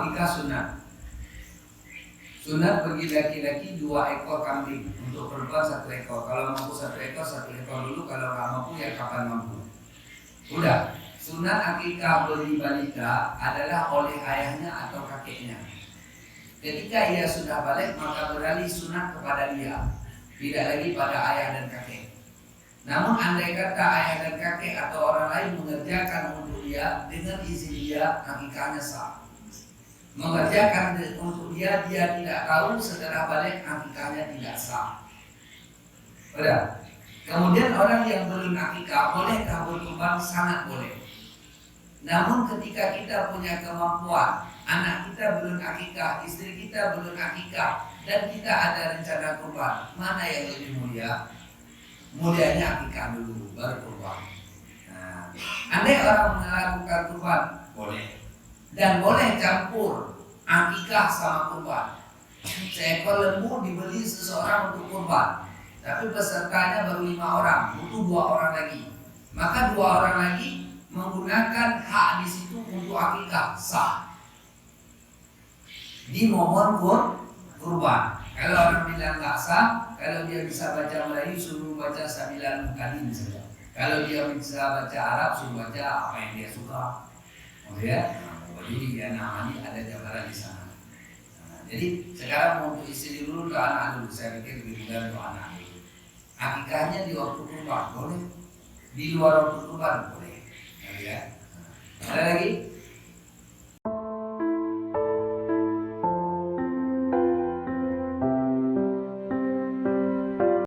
akikah sunat. Sunat bagi laki-laki 2 ekor kambing, untuk perempuan 1 ekor. Kalau mampu 1 ekor, 1 ekor dulu. Kalau nggak mampu ya kapan mampu. Udah. Sunat akikah bagi balita adalah oleh ayahnya atau kakeknya. Ketika ia sudah balik, maka beralih sunat kepada dia, tidak lagi pada ayah dan kakek. Namun andai kata ayah dan kakek atau orang lain mengerjakan untuk dia dengan izin dia, akikahnya sah. Mengerjakan untuk dia tidak tahu, setelah balik akikahnya tidak sah. Udah. Kemudian orang yang belum akikah bolehkah berkurban? Sangat boleh. Namun ketika kita punya kemampuan, anak kita belum akikah, istri kita belum akikah, dan kita ada rencana kurban, mana yang lebih mulia? Mulianya akikah dulu, baru kurban. Nah, andai orang melakukan kurban, boleh. Dan boleh campur akikah sama kurban. Seekor lembu dibeli seseorang untuk kurban, tapi pesertanya baru 5 orang, butuh 2 orang lagi. Maka 2 orang lagi menggunakan hak di situ untuk akikah, sah. Di momen kurban. Kalau orang bilang nggak sah, kalau dia bisa baca Melayu suruh baca 9 kali misalnya. Kalau dia bisa baca Arab suruh baca apa yang dia suka. Oh ya, jadi dia namanya ada jabaran di sana. Nah, jadi sekarang untuk istri dulu ke anak dulu. Saya pikir lebih mudah untuk anak dulu. Akikahnya di waktu kurban boleh, di luar waktu kurban boleh. Ya. Ada lagi?